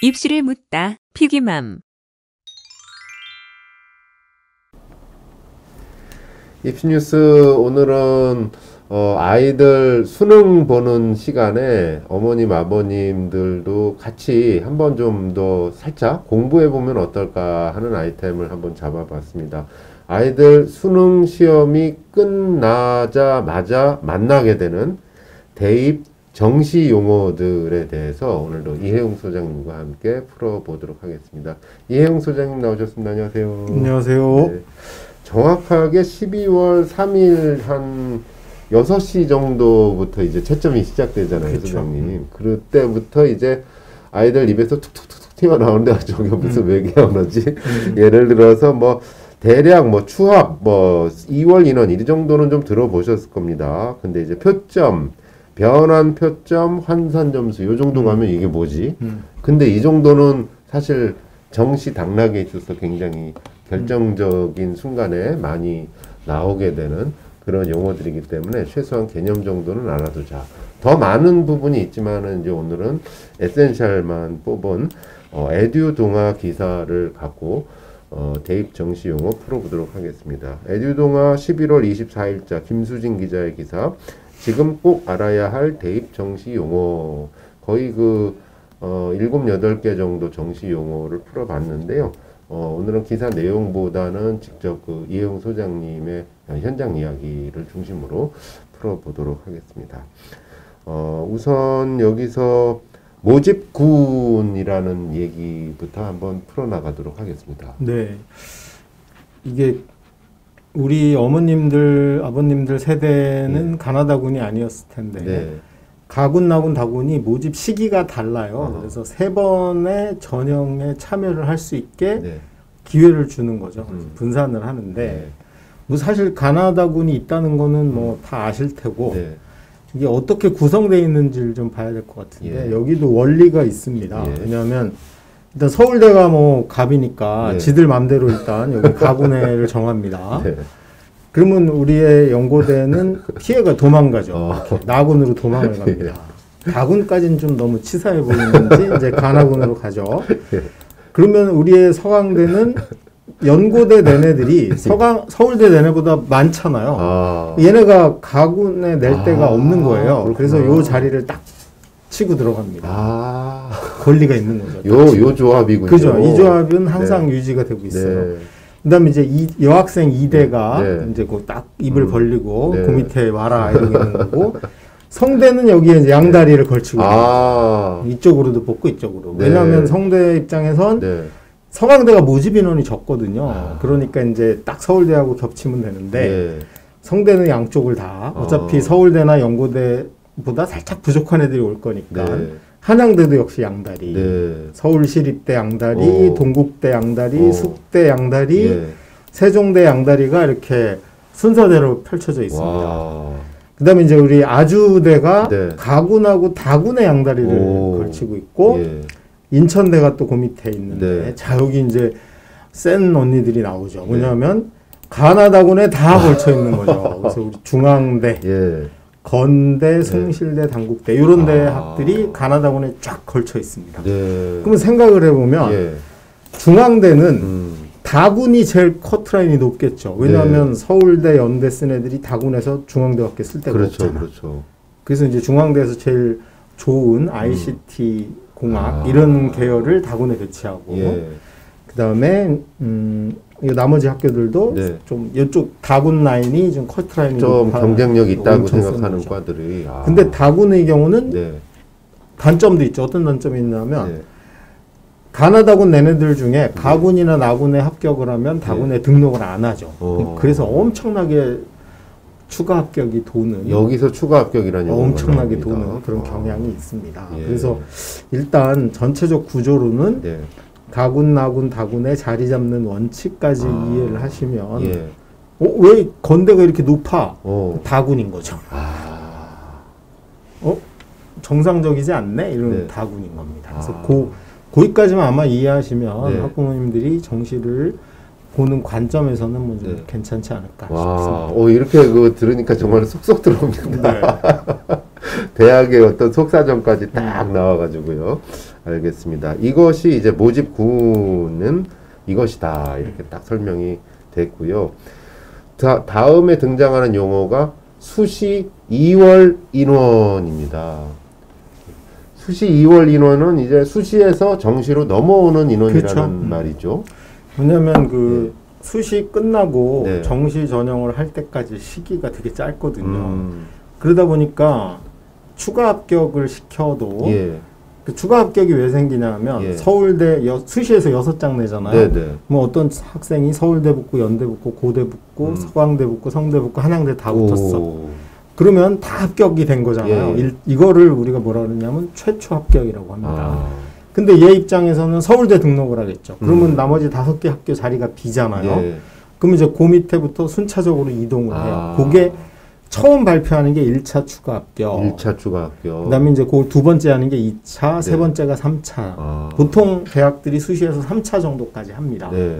입시를 묻다 피기맘. 입시뉴스 오늘은 아이들 수능 보는 시간에 어머님 아버님들도 같이 한번 좀 더 살짝 공부해 보면 어떨까 하는 아이템을 한번 잡아봤습니다. 아이들 수능 시험이 끝나자마자 만나게 되는 대입 정시 용어들에 대해서 오늘도 이혜웅 소장님과 함께 풀어보도록 하겠습니다. 이혜웅 소장님 나오셨습니다. 안녕하세요. 안녕하세요. 네. 정확하게 12월 3일 한 6시 정도부터 이제 채점이 시작되잖아요, 그쵸. 소장님. 그때부터 이제 아이들 입에서 툭툭툭툭 튀어나오는데 저게 무슨 외계 언어지? 예를 들어서 뭐 대략 뭐 추합 뭐 2월 인원 이 정도는 좀 들어보셨을 겁니다. 근데 이제 표점, 변환 표점, 환산 점수 요 정도 가면 이게 뭐지? 근데 이 정도는 사실 정시 당락에 있어서 굉장히 결정적인 순간에 많이 나오게 되는 그런 용어들이기 때문에 최소한 개념 정도는 알아두자. 더 많은 부분이 있지만은 이제 오늘은 에센셜만 뽑은 에듀 동화 기사를 갖고 대입 정시 용어 풀어보도록 하겠습니다. 에듀 동화 11월 24일자 김수진 기자의 기사. 지금 꼭 알아야 할 대입 정시 용어. 거의 7, 8개 정도 정시 용어를 풀어봤는데요. 오늘은 기사 내용보다는 직접 이혜웅 소장님의 현장 이야기를 중심으로 풀어보도록 하겠습니다. 우선 여기서 모집군이라는 얘기부터 한번 풀어나가도록 하겠습니다. 네. 이게 우리 어머님들, 아버님들 세대는 가나다군이 아니었을 텐데 네. 가군, 나군, 다군이 모집 시기가 달라요. 그래서 3번의 전형에 참여를 할 수 있게 네. 기회를 주는 거죠. 분산을 하는데 네. 뭐 사실 가나다군이 있다는 거는 뭐 다 아실 테고 네. 이게 어떻게 구성되어 있는지를 좀 봐야 될 것 같은데 예. 여기도 원리가 있습니다. 예. 왜냐하면 일단 서울대가 뭐 갑이니까 네. 지들 맘대로 일단 여기 가군회를 정합니다. 네. 그러면 우리의 연고대는 피해가 도망가죠. 이렇게 나군으로 도망을 갑니다. 다군까지는 좀 너무 치사해 보이는지 이제 가나군으로 가죠. 그러면 우리의 서강대는 연고대 내내들이 서울대 내내보다 많잖아요. 얘네가 가군에 낼 데가 없는 거예요. 그렇구나. 그래서 요 자리를 딱 치고 들어갑니다. 권리가 있는 거죠. 요 조합이군요. 그죠. 이 조합은 항상 유지가 되고 있어요. 네. 그 다음에 이제 여학생 2대가 네. 이제 딱 입을 벌리고 네. 그 밑에 와라 이러고 있는 거고 성대는 여기에 이제 양다리를 걸치고 있습니다. 이쪽으로도 뽑고 이쪽으로. 네. 왜냐하면 성대 입장에선 네. 서강대가 모집 인원이 적거든요. 그러니까 이제 딱 서울대하고 겹치면 되는데 네. 성대는 양쪽을 다 어차피 서울대나 연고대보다 살짝 부족한 애들이 올 거니까 네. 한양대도 역시 양다리, 네. 서울시립대 양다리, 동국대 양다리, 숙대 양다리, 예. 세종대 양다리가 이렇게 순서대로 펼쳐져 있습니다. 와. 그 다음에 이제 우리 아주대가 네. 가군하고 다군의 양다리를 걸치고 있고, 예. 인천대가 또 그 밑에 있는데, 네. 자, 여기 이제 센 언니들이 나오죠. 뭐냐면, 가나다군에 다 걸쳐 있는 거죠. 그래서 우리 중앙대, 예. 건대, 숭실대, 당국대, 이런 대학들이 가나다군에 쫙 걸쳐 있습니다. 네. 그러면 생각을 해보면, 예. 중앙대는 다군이 제일 커트라인이 높겠죠. 왜냐하면 서울대, 연대 쓴 애들이 다군에서 중앙대밖에 쓸 데가 없잖아. 그렇죠. 그래서 이제 중앙대에서 제일 좋은 ICT 공학 이런 계열을 다군에 배치하고 예. 그 다음에 이 나머지 학교들도 네. 좀 이쪽 다군 라인이 좀 커트라인이 좀 경쟁력 있다고 엄청 쓰는 생각하는 거죠. 과들이. 근데 다군의 경우는 네. 단점도 있죠. 어떤 단점이 있냐면 네. 가나다군 내내들 중에 가군이나 나군에 합격을 하면 다군에 등록을 안 하죠. 그래서 엄청나게 추가 합격이 도는 여기서 추가 합격이라는 엄청나게 도는 그런 경향이 있습니다. 예. 그래서 일단 전체적 구조로는 네. 가군, 나군, 다군의 자리 잡는 원칙까지 이해를 하시면 예. 왜 건대가 이렇게 높아? 오. 다군인 거죠. 정상적이지 않네? 이런 네. 다군인 겁니다. 그래서 거기까지만 아마 이해하시면 네. 학부모님들이 정시를 보는 관점에서는 뭐 좀 네. 괜찮지 않을까 와, 싶습니다. 이렇게 들으니까 정말 쏙쏙 들어옵니다. 대학의 어떤 속사정까지 딱 나와가지고요. 알겠습니다. 이것이 이제 모집 구는 이것이다. 이렇게 딱 설명이 됐고요. 다음에 등장하는 용어가 수시 2월 인원입니다. 수시 2월 인원은 이제 수시에서 정시로 넘어오는 인원이라는 그렇죠. 말이죠. 왜냐면 그 수시 끝나고 네. 정시 전형을 할 때까지 시기가 되게 짧거든요. 그러다 보니까 추가 합격을 시켜도 예. 그 추가 합격이 왜 생기냐면 예. 서울대 수시에서 6장 내잖아요. 네네. 뭐 어떤 학생이 서울대 붙고 연대 붙고 고대 붙고 서강대 붙고 성대 붙고 한양대 다 붙었어. 오. 그러면 다 합격이 된 거잖아요. 예. 이거를 우리가 뭐라 그러냐면 최초 합격이라고 합니다. 아. 근데 얘 입장에서는 서울대 등록을 하겠죠. 그러면 나머지 5개 학교 자리가 비잖아요. 예. 그럼 이제 그 밑에부터 순차적으로 이동을 해요. 아. 그게 처음 발표하는 게 1차 추가 합격. 1차 추가 합격. 그다음에 이제 그 두 번째 하는 게 2차, 세 네. 번째가 3차. 아. 보통 대학들이 수시에서 3차 정도까지 합니다. 네.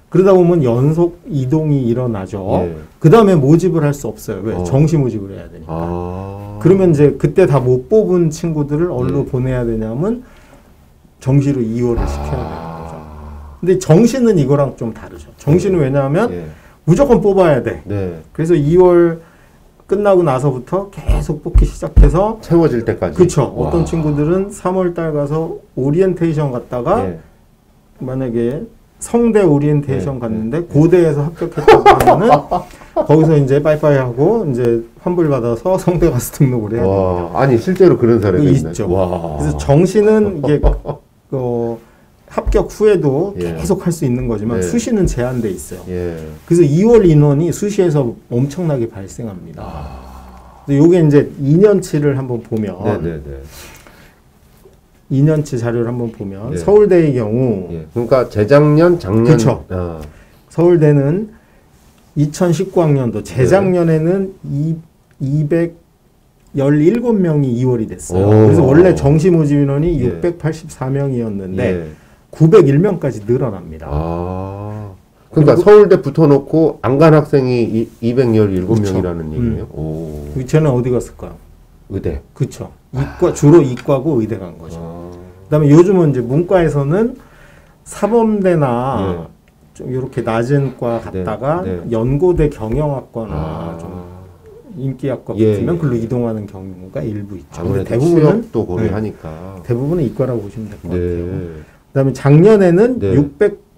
그러다 보면 연속 이동이 일어나죠. 예. 그 다음에 모집을 할 수 없어요. 왜? 어. 정시 모집을 해야 되니까. 아. 그러면 이제 그때 다 못 뽑은 친구들을 어디로 예. 보내야 되냐면 정시로 이월을 시켜야 되는 아. 거죠. 근데 정시는 이거랑 좀 다르죠. 정시는 왜냐하면 예. 무조건 뽑아야 돼. 네. 그래서 2월 끝나고 나서부터 계속 뽑기 시작해서 채워질 때까지. 그렇죠. 와. 어떤 친구들은 3월 달 가서 오리엔테이션 갔다가 예. 만약에 성대 오리엔테이션 네, 갔는데 고대에서 합격했다고 하면은 거기서 이제 빠이빠이 하고 이제 환불 받아서 성대 가서 등록을 해야 됩니다. 와. 아니 실제로 그런 사례가 그 있나요? 있죠. 와. 그래서 정시는 이게 합격 후에도 예. 계속 할 수 있는 거지만 네. 수시는 제한돼 있어요. 예. 그래서 2월 인원이 수시에서 엄청나게 발생합니다. 근데 요게 이제 2년치를 한번 보면 네네네. 2년치 자료를 한번 보면 예. 서울대의 경우 예. 그러니까 재작년, 작년. 그쵸. 아. 서울대는 2019학년도 재작년에는 217명이 2월이 됐어요. 오. 그래서 원래 정시 모집 인원이 예. 684명이었는데 예. 901명까지 늘어납니다. 아. 그러니까 서울대 붙어놓고 안 간 학생이 217명이라는 얘기네요. 오. 쟤는 어디 갔을까요? 의대. 그렇죠. 이과 주로 이과고 의대 간 거죠. 아. 그다음에 요즘은 이제 문과에서는 사범대나 좀 이렇게 낮은 과 갔다가 네. 연고대 경영학과나 아. 좀 인기학과 예, 붙으면 예. 글로 이동하는 경우가 일부 있죠. 근데 아무래도 대부분은 취업도 고려하니까. 대부분은 이과라고 보시면 될 것 같아요. 네. 그다음에 작년에는 네.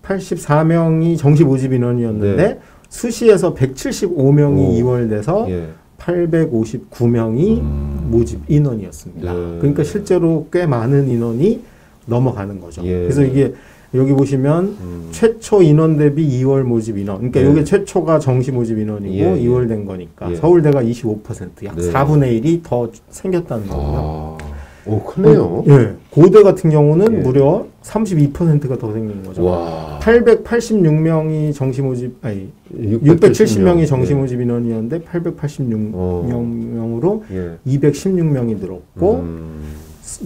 684명이 정시 모집 인원이었는데 네. 수시에서 175명이 오. 이월돼서 예. 859명이 모집 인원이었습니다. 네. 그러니까 실제로 꽤 많은 인원이 넘어가는 거죠. 예. 그래서 이게 여기 보시면 최초 인원 대비 2월 모집 인원. 그러니까 네. 이게 최초가 정시 모집 인원이고 예, 예. 2월 된 거니까 예. 서울대가 25%, 약 네. 4분의 1이 더 생겼다는 거고요. 아. 오, 크네요. 예. 고대 같은 경우는 예. 무려 32%가 더 생긴 거죠. 와. 886명이 정시 모집, 아니, 670명이 정시 모집 인원이었는데 886명으로 예. 216명이 늘었고,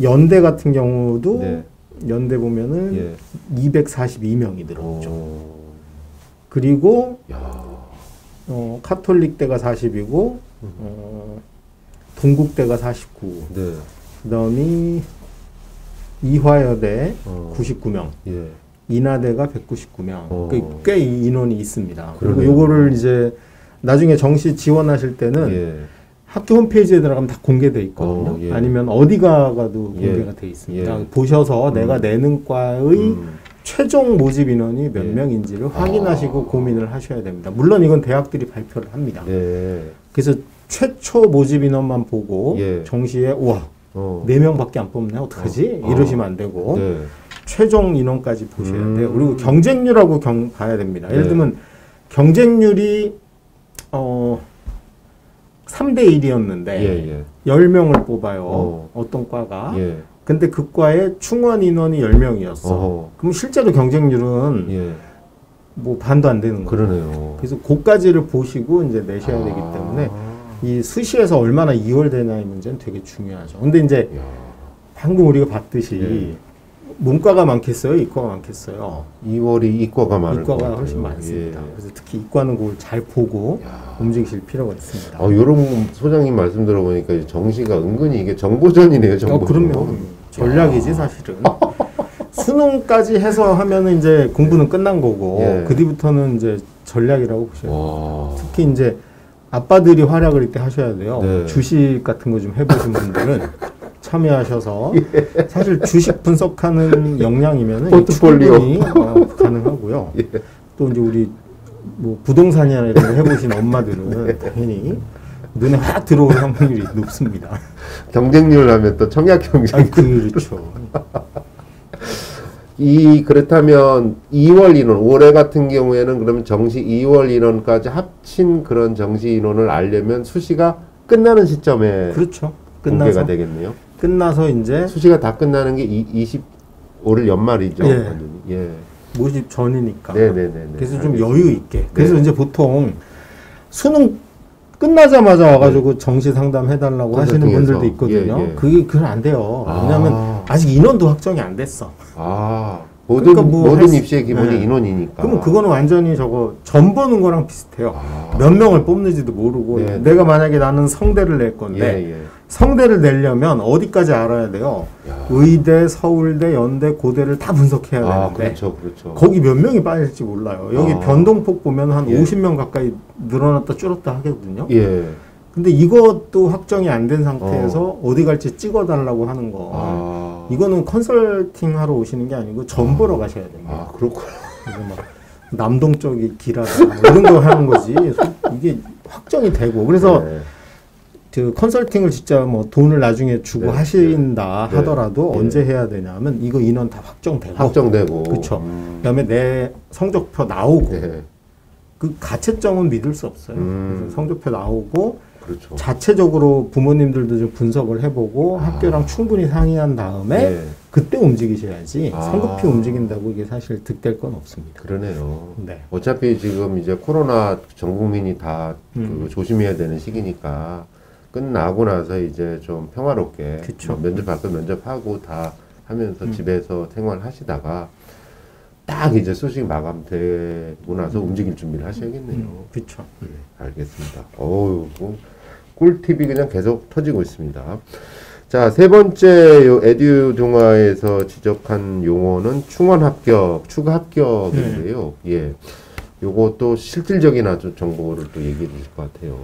연대 같은 경우도 네. 연대 보면은 예. 242명이 늘었죠. 오. 그리고 야. 카톨릭대가 40이고 동국대가 49. 네. 그다음이 이화여대 어. 99명, 예. 인하대가 199명. 꽤 인원이 있습니다. 그리고 그러네요. 요거를 이제 나중에 정시 지원하실 때는 예. 학교 홈페이지에 들어가면 다 공개돼 있거든요. 예. 아니면 어디 가도 예. 공개가 돼 있습니다. 예. 보셔서 내가 내는 과의 최종 모집 인원이 몇 예. 명인지를 확인하시고 고민을 하셔야 됩니다. 물론 이건 대학들이 발표를 합니다. 네. 그래서 최초 모집 인원만 보고 예. 정시에 우와 4명밖에 안 뽑네 어떡하지? 이러시면 안 되고 네. 최종 인원까지 보셔야 돼요. 그리고 경쟁률하고 봐야 됩니다. 예를 네. 들면 경쟁률이 3대 1이었는데 예. 10명을 뽑아요. 어떤 과가. 예. 근데 그 과에 충원 인원이 10명이었어. 그럼 실제로 경쟁률은 예. 뭐 반도 안 되는 거예요. 그러네요. 그래서 그까지를 보시고 이제 내셔야 되기 때문에 이 수시에서 얼마나 이월되냐의 문제는 되게 중요하죠. 근데 이제 야. 방금 우리가 봤듯이 예. 문과가 많겠어요? 이과가 많겠어요? 2월이 이과가 많을 것 이과가 같아요. 훨씬 많습니다. 예. 그래서 특히 이과는 그걸 잘 보고 움직이실 필요가 있습니다. 요런 소장님 말씀 들어보니까 이 정시가 은근히 이게 정보전이네요, 정보. 그럼요. 전략이지 사실은. 수능까지 해서 하면은 이제 공부는 끝난 거고 예. 그 뒤부터는 이제 전략이라고 보셔야 돼요. 와. 특히 이제 아빠들이 활약을 이때 하셔야 돼요. 네. 주식 같은 거 좀 해보신 분들은 참여하셔서 사실 주식 분석하는 역량이면은 포트폴리오. 충분히 가능하고요. 예. 또 이제 우리 뭐 부동산이나 이런 거 해보신 엄마들은 당연히 눈에 확 들어올 확률이 높습니다. 경쟁률 하면 또 청약 경쟁. 그렇죠. 그렇다면 2월 인원, 올해 같은 경우에는 그러면 정시 2월 인원까지 합친 그런 정시 인원을 알려면 수시가 끝나는 시점에 그렇죠. 공개가 끝나서 되겠네요. 끝나서 이제 수시가 다 끝나는 게 25올 연말이죠. 예. 완전히. 예. 모집 전이니까. 네네네. 그래서 좀 여유 있게. 그래서 이제 보통 수능 끝나자마자 와가지고 정시 상담 해달라고 하시는 컨설팅해서. 분들도 있거든요. 예, 예. 그건 안 돼요. 왜냐하면 아직 인원도 확정이 안 됐어. 모든, 그러니까 뭐 모든 할 입시의 기본이 네. 인원이니까. 그러면 그거는 완전히 저거 점 보는 거랑 비슷해요. 몇 명을 뽑는지도 모르고 네, 내가 만약에 나는 성대를 낼 건데 예, 예. 성대를 내려면 어디까지 알아야 돼요? 의대, 서울대, 연대, 고대를 다 분석해야 되는데 그렇죠, 그렇죠. 거기 몇 명이 빠질지 몰라요. 여기 변동폭 보면 한 예. 50명 가까이 늘어났다 줄었다 하거든요. 예. 근데 이것도 확정이 안 된 상태에서 어디 갈지 찍어달라고 하는 거. 이거는 컨설팅 하러 오시는 게 아니고 점 보러 가셔야 됩니다. 그렇구나. 그래서 막 남동 쪽이 길하다 뭐 이런 거 하는 거지. 이게 확정이 되고 그래서 네. 그 컨설팅을 진짜 뭐 돈을 나중에 주고 네, 하신다 네, 하더라도 네. 언제 해야 되냐면 이거 인원 다 확정되고 그렇죠. 그다음에 내 성적표 나오고 네. 그 가채점은 믿을 수 없어요. 그래서 성적표 나오고 그렇죠. 자체적으로 부모님들도 좀 분석을 해보고 학교랑 충분히 상의한 다음에 네. 그때 움직이셔야지 성급히 움직인다고 이게 사실 득될 건 없습니다. 그러네요. 네. 어차피 지금 이제 코로나 전 국민이 다 조심해야 되는 시기니까 끝나고 나서 이제 좀 평화롭게 그쵸. 뭐 면접할 거 면접하고 다 하면서 집에서 생활하시다가 딱 이제 수식 마감되고 나서 움직일 준비를 하셔야겠네요. 그렇죠. 네, 알겠습니다. 어우, 뭐 꿀팁이 그냥 계속 터지고 있습니다. 자, 세 번째 요 에듀 동화에서 지적한 용어는 충원 합격, 추가 합격인데요. 예. 요것도 실질적인 아주 정보를 또 얘기해 주실 것 같아요.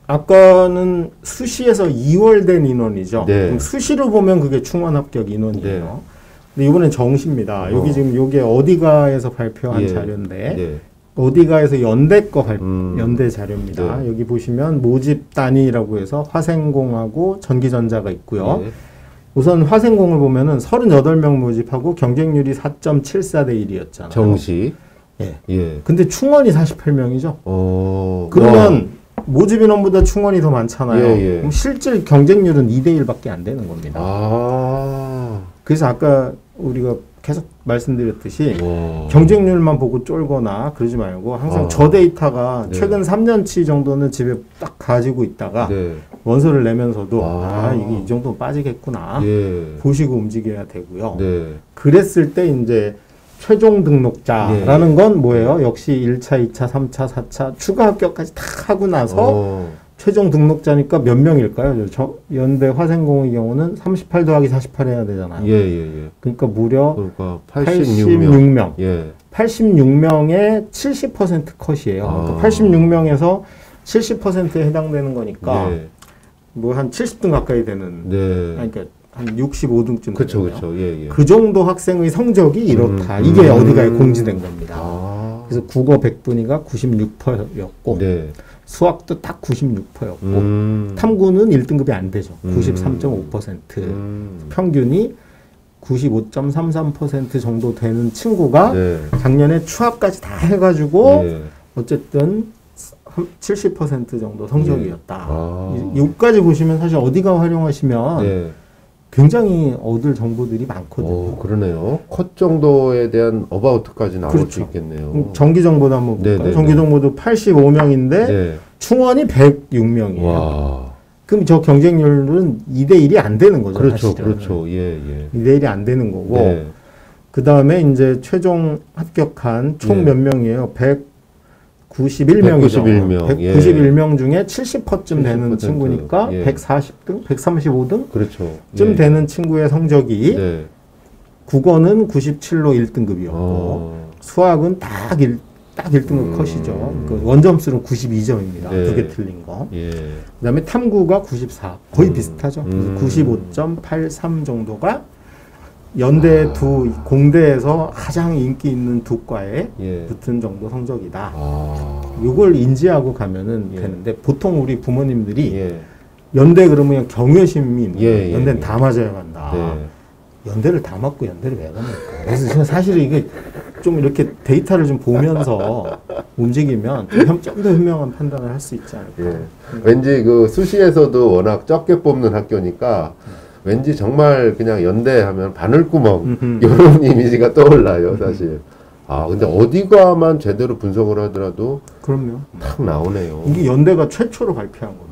아까는 수시에서 2월 된 인원이죠. 네. 그럼 수시로 보면 그게 충원 합격 인원이에요. 네. 근데 이번엔 정시입니다. 여기 지금 요게 어디가에서 발표한 예. 자료인데 네. 어디가에서 연대 거 연대 자료입니다. 네. 여기 보시면 모집 단위라고 해서 화생공하고 전기전자가 있고요. 네. 우선 화생공을 보면은 38명 모집하고 경쟁률이 4.74대 1이었잖아요. 정시. 예. 예. 근데 충원이 48명이죠. 와. 그러면 모집 인원보다 충원이 더 많잖아요. 예, 예. 그럼 실질 경쟁률은 2대 1밖에 안 되는 겁니다. 그래서 아까 우리가 계속 말씀드렸듯이 경쟁률만 보고 쫄거나 그러지 말고 항상 저 데이터가 네. 최근 3년치 정도는 집에 딱 가지고 있다가 네. 원서를 내면서도 이게 이 정도는 빠지겠구나 예. 보시고 움직여야 되고요. 네. 그랬을 때 이제 최종 등록자라는 건 뭐예요? 역시 1차, 2차, 3차, 4차 추가 합격까지 다 하고 나서 최종 등록자니까 몇 명일까요? 저 연대 화생공의 경우는 38 더하기 48 해야 되잖아요. 예. 그러니까 무려 그러니까 86명. 예. 86명의 70% 컷이에요. 그러니까 86명에서 70%에 해당되는 거니까 네. 뭐 한 70등 가까이 되는. 네. 그러니까 한 65등쯤 그렇죠. 되네요. 그렇죠. 예. 그 정도 학생의 성적이 이렇다. 이게 어디가에 공지된 겁니다. 그래서 국어 100분위가 96%였고 네. 수학도 딱 96%였고 탐구는 1등급이 안 되죠. 93.5%. 평균이 95.33% 정도 되는 친구가 네. 작년에 추합까지 다 해가지고 네. 어쨌든 70% 정도 성적이었다. 아. 여기까지 보시면 사실 어디가 활용하시면 네. 굉장히 얻을 정보들이 많거든요. 그러네요. 컷 정도에 대한 어바우트까지 나올 그렇죠. 수 있겠네요. 그럼 정기정보도 한번 볼까요? 네네네. 정기정보도 85명인데 네. 충원이 106명이에요. 와. 그럼 저 경쟁률은 2대1이 안 되는 거죠. 그렇죠, 사실은. 그렇죠. 예, 예. 2대1이 안 되는 거고. 네. 그 다음에 이제 최종 합격한 총 예. 몇 명이에요? 191명이죠. 191명. 예. 191명 중에 70%쯤 되는 70%. 친구니까 예. 140등, 135등쯤 그렇죠. 예. 되는 친구의 성적이 네. 국어는 97로 1등급이었고 수학은 딱 1등급 컷이죠. 그 원점수는 92점입니다. 네. 두 개 틀린 거. 예. 그다음에 탐구가 94. 거의 비슷하죠. 그래서 95.83 정도가 연대 두 공대에서 가장 인기 있는 두 과에 예. 붙은 정도 성적이다. 아. 이걸 인지하고 가면은 예. 되는데 보통 우리 부모님들이 예. 연대 그러면 경외심이 있는 거예요. 예, 예, 연대는 예. 다 맞아야 간다. 네. 연대를 다 맞고 연대를 왜 갑니까? 그래서 저는 사실 이게 좀 이렇게 데이터를 좀 보면서 움직이면 좀 더 현명한 판단을 할 수 있지 않을까. 예. 왠지 그 수시에서도 워낙 적게 뽑는 학교니까 왠지 정말 그냥 연대 하면 바늘구멍 이런 이미지가 떠올라요, 사실. 아, 근데 어디가만 제대로 분석을 하더라도 그럼요. 탁 나오네요. 이게 연대가 최초로 발표한 겁니다.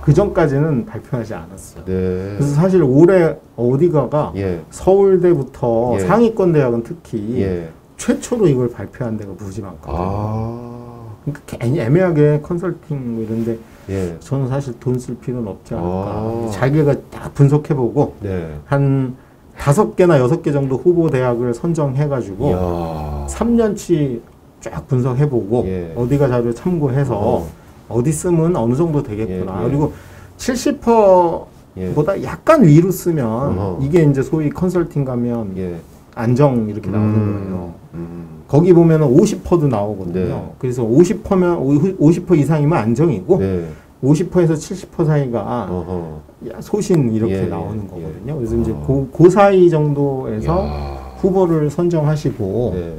그 전까지는 발표하지 않았어요. 네. 그래서 사실 올해 어디가가 예. 서울대부터 예. 상위권 대학은 특히 예. 최초로 이걸 발표한 데가 무지 많거든요. 아. 그러니까 괜히 애매하게 컨설팅 뭐 이런데 예. 저는 사실 돈 쓸 필요는 없지 않을까. 아. 자기가 딱 분석해보고 네. 한 5개나 6개 정도 후보 대학을 선정해가지고 이야. 3년치 쫙 분석해보고 예. 어디가 자료 참고해서 어디 쓰면 어느 정도 되겠구나. 예, 예. 그리고 70%보다 예. 약간 위로 쓰면 어허. 이게 이제 소위 컨설팅 가면 예. 안정 이렇게 나오는 거예요. 음. 거기 보면은 50%도 나오거든요. 네. 그래서 50%면 50% 이상이면 안정이고 네. 50%에서 70% 사이가 어허. 야, 소신 이렇게 예, 나오는 예, 거거든요. 예. 그래서 이제 그 사이 정도에서 이야. 후보를 선정하시고 네.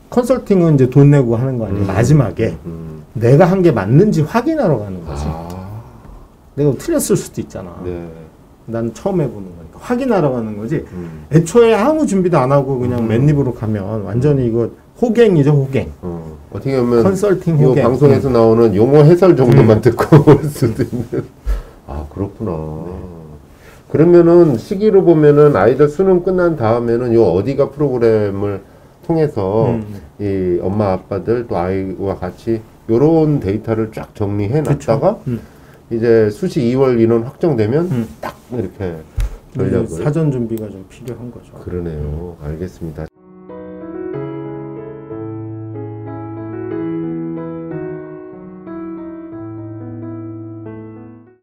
컨설팅은 이제 돈 내고 하는 거 아니에요. 마지막에 내가 한 게 맞는지 확인하러 가는 거지. 아. 내가 틀렸을 수도 있잖아. 네. 난 처음 해보는 거니까 확인하러 가는 거지. 애초에 아무 준비도 안 하고 그냥 맨입으로 가면 완전히 이거 호갱이죠, 호갱. 어떻게 보면 컨설팅 이 호갱. 방송에서 나오는 용어 해설 정도만 듣고 올 수도 있는. 아, 그렇구나. 그러면은 시기로 보면은 아이들 수능 끝난 다음에는 요 어디가 프로그램을 통해서 이 엄마 아빠들 또 아이와 같이 요런 데이터를 쫙 정리해 놨다가 이제 수시 2월 인원 확정되면 딱 이렇게 전략을 사전 준비가 좀 필요한 거죠. 그러네요. 알겠습니다.